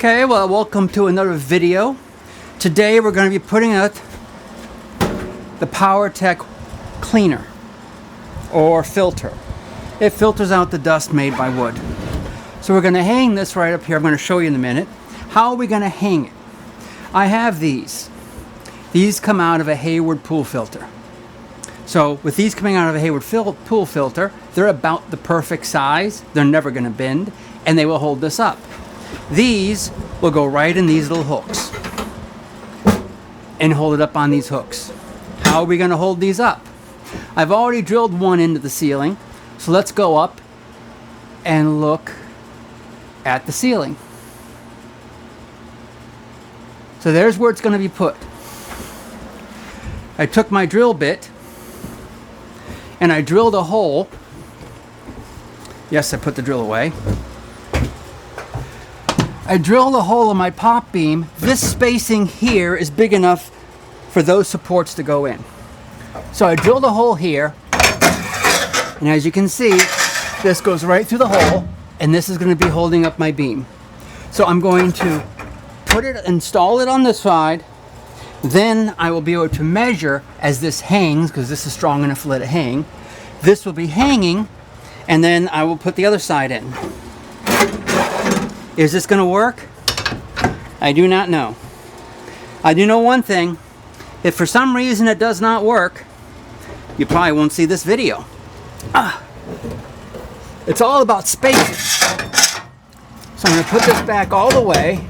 Okay, well, welcome to another video. Today we're going to be putting out the POWERTEC cleaner or filter. It filters out the dust made by wood. So we're going to hang this right up here. I'm going to show you in a minute. How are we going to hang it? I have these. These come out of a Hayward pool filter. So with these coming out of a Hayward pool filter, they're about the perfect size. They're never going to bend, and they will hold this up. These will go right in these little hooks and hold it up on these hooks. How are we going to hold these up? I've already drilled one into the ceiling, so let's go up and look at the ceiling. So there's where it's going to be put. I took my drill bit and I drilled a hole. Yes, I put the drill away. I drilled a hole in my pop beam. This spacing here is big enough for those supports to go in. So I drilled a hole here, and as you can see, this goes right through the hole, and this is going to be holding up my beam. So I'm going to install it on this side. Then I will be able to measure as this hangs, because this is strong enough to let it hang. This will be hanging, and then I will put the other side in. Is this going to work? I do not know. I do know one thing. If for some reason it does not work, you probably won't see this video. It's all about spacing. So I'm going to put this back all the way.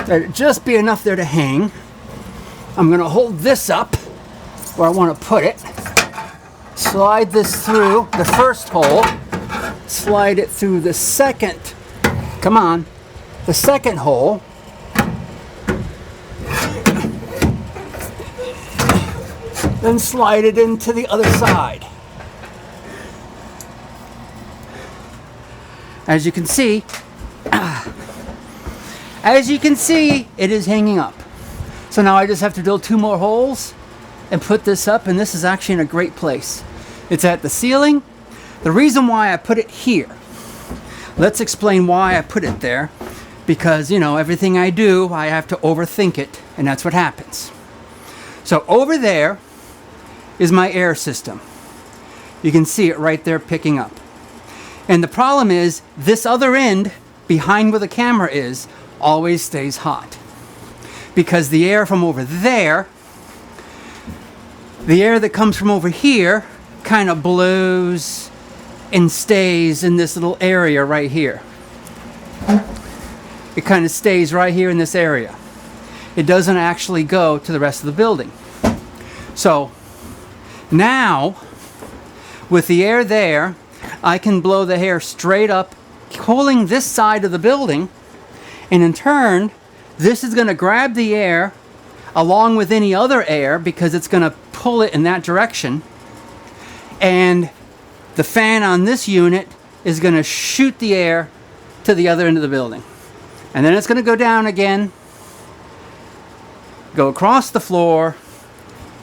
There'd just be enough there to hang. I'm going to hold this up where I want to put it. Slide this through the first hole. Slide it through the second. Come on, the second hole. Then slide it into the other side. As you can see, it is hanging up. So now I just have to drill 2 more holes and put this up, and this is actually in a great place. It's at the ceiling. The reason why I put it here, let's explain why I put it there. Because, you know, everything I do, I have to overthink it, and that's what happens. So over there is my air system. You can see it right there picking up. And the problem is, this other end, behind where the camera is, always stays hot. Because the air from over there, the air that comes from over here, kind of blows and stays in this little area right here. It kind of stays right here in this area. It doesn't actually go to the rest of the building. So now, with the air there, I can blow the air straight up, pulling this side of the building, and in turn, this is going to grab the air along with any other air because it's going to pull it in that direction. And the fan on this unit is going to shoot the air to the other end of the building. And then it's going to go down again, go across the floor,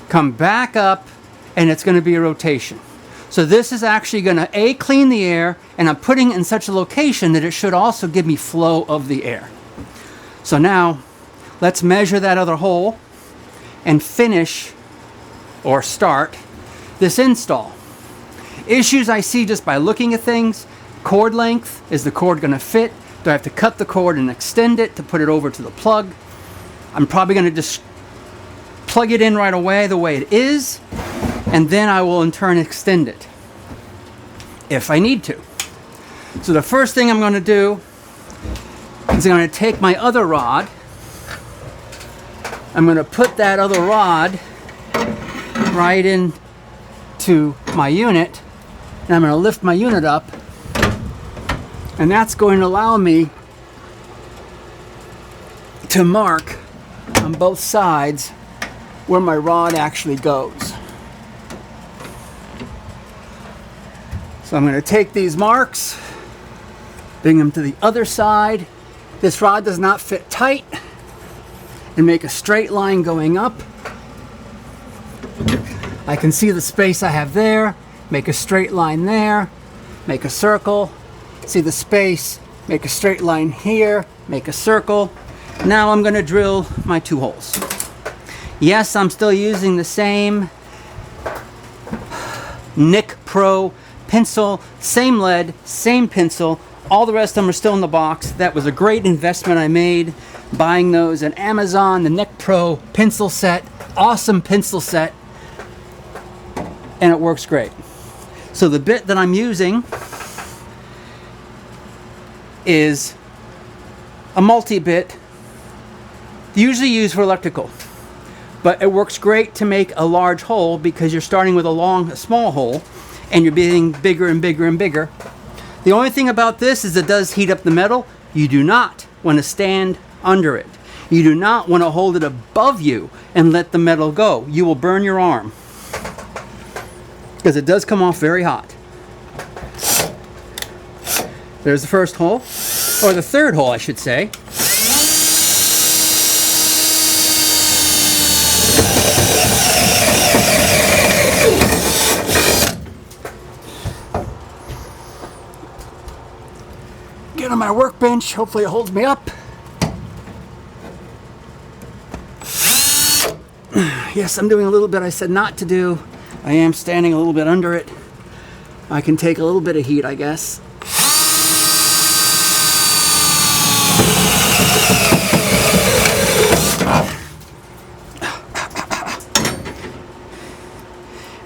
come back up, and it's going to be a rotation. So this is actually going to, clean the air, and I'm putting it in such a location that it should also give me flow of the air. So now, let's measure that other hole and finish, or start, this install. Issues I see just by looking at things: cord length. Is the cord going to fit? Do I have to cut the cord and extend it to put it over to the plug? I'm probably going to just plug it in right away the way it is, and then I will in turn extend it if I need to. So the first thing I'm going to do is I'm going to take my other rod. I'm going to put that other rod right into my unit, and I'm going to lift my unit up, and that's going to allow me to mark on both sides where my rod actually goes. So I'm going to take these marks, bring them to the other side. This rod does not fit tight, and make a straight line going up. I can see the space I have there, make a straight line there, make a circle, see the space, make a straight line here, make a circle. Now I'm going to drill my 2 holes. Yes, I'm still using the same Nicpro pencil, same lead, same pencil. All the rest of them are still in the box. That was a great investment I made buying those at Amazon, the Nicpro pencil set. Awesome pencil set. And it works great. So the bit that I'm using is a multi-bit, usually used for electrical. But it works great to make a large hole because you're starting with a small hole and you're getting bigger and bigger and bigger. The only thing about this is it does heat up the metal. You do not want to stand under it. You do not want to hold it above you and let the metal go. You will burn your arm because it does come off very hot. There's the first hole, or the third hole I should say. Get on my workbench, hopefully it holds me up. Yes, I'm doing a little bit I said not to do. I am standing a little bit under it. I can take a little bit of heat, I guess.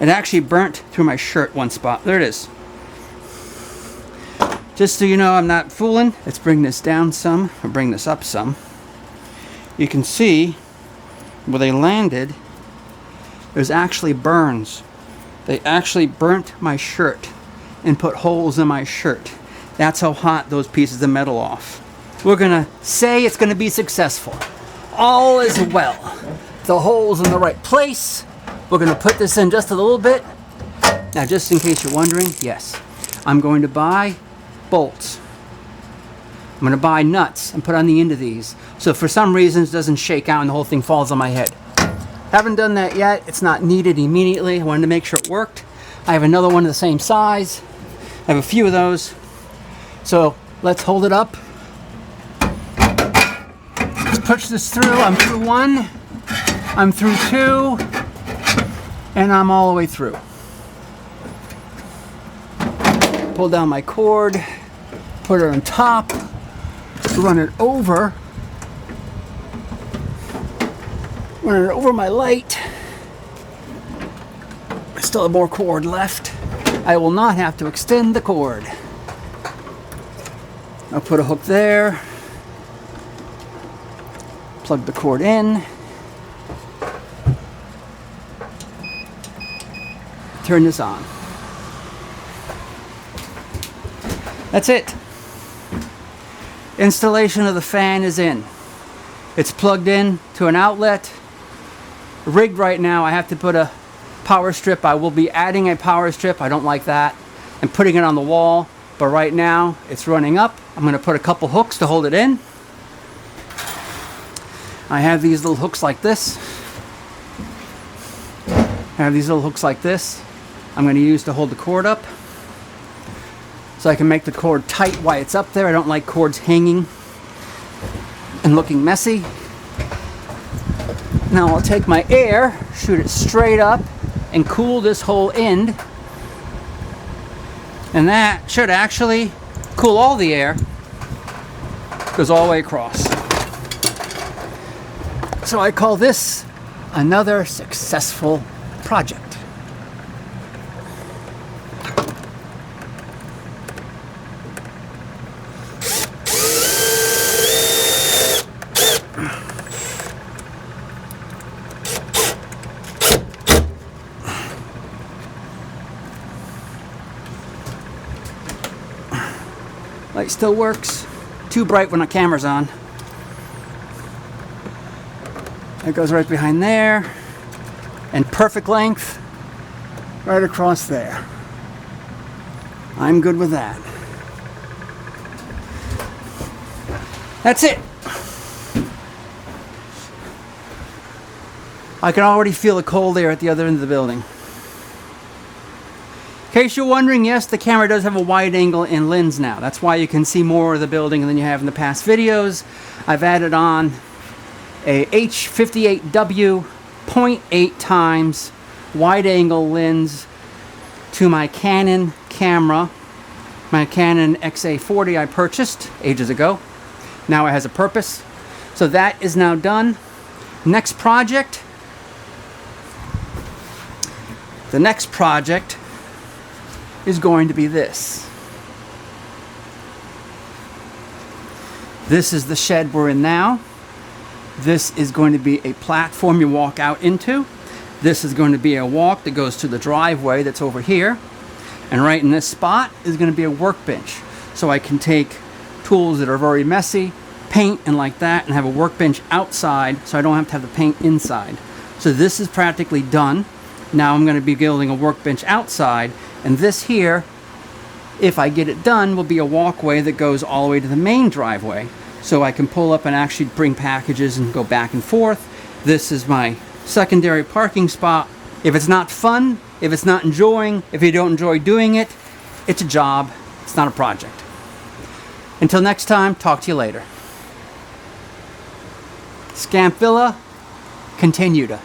It actually burnt through my shirt one spot. There it is. Just so you know I'm not fooling, let's bring this down some, or bring this up some. You can see where they landed, there's actually burns. They actually burnt my shirt and put holes in my shirt. That's how hot those pieces of metal off. We're gonna say it's gonna be successful. All is well. The hole's in the right place. We're gonna put this in just a little bit. Now, just in case you're wondering, yes, I'm going to buy bolts. I'm going to buy nuts and put on the end of these. So for some reason it doesn't shake out and the whole thing falls on my head. Haven't done that yet. It's not needed immediately. I wanted to make sure it worked. I have another one of the same size. I have a few of those. So let's hold it up. Let's push this through. I'm through 1. I'm through 2. And I'm all the way through. Pull down my cord, put it on top, run it over my light. I still have more cord left. I will not have to extend the cord. I'll put a hook there, plug the cord in, turn this on. That's it. Installation of the fan is in. It's plugged in to an outlet. Rigged right now. I have to put a power strip. I will be adding a power strip. I don't like that. And putting it on the wall. But right now it's running up. I'm going to put a couple hooks to hold it in. I have these little hooks like this. I'm going to use to hold the cord up. So I can make the cord tight while it's up there. I don't like cords hanging and looking messy. Now I'll take my air, shoot it straight up, and cool this whole end. And that should actually cool all the air. Goes all the way across. So I call this another successful project. Light still works. Too bright when the camera's on. It goes right behind there. And perfect length right across there. I'm good with that. That's it. I can already feel the cold air at the other end of the building. case you're wondering, yes, the camera does have a wide angle in lens now. That's why you can see more of the building than you have in the past videos. I've added on a H58W 0.8 times wide angle lens to my Canon camera, my Canon XA40 I purchased ages ago. Now it has a purpose. So that is now done. Next project. The next project is going to be this. This is the shed we're in now. This is going to be a platform you walk out into. This is going to be a walk that goes to the driveway that's over here. And right in this spot is going to be a workbench. So I can take tools that are very messy, paint and like that, and have a workbench outside so I don't have to have the paint inside. So this is practically done. Now I'm going to be building a workbench outside, and this here, if I get it done, will be a walkway that goes all the way to the main driveway. So I can pull up and actually bring packages and go back and forth. This is my secondary parking spot. If it's not fun, if it's not enjoying, if you don't enjoy doing it, it's a job, it's not a project. Until next time, talk to you later. Scampvilla, continue to.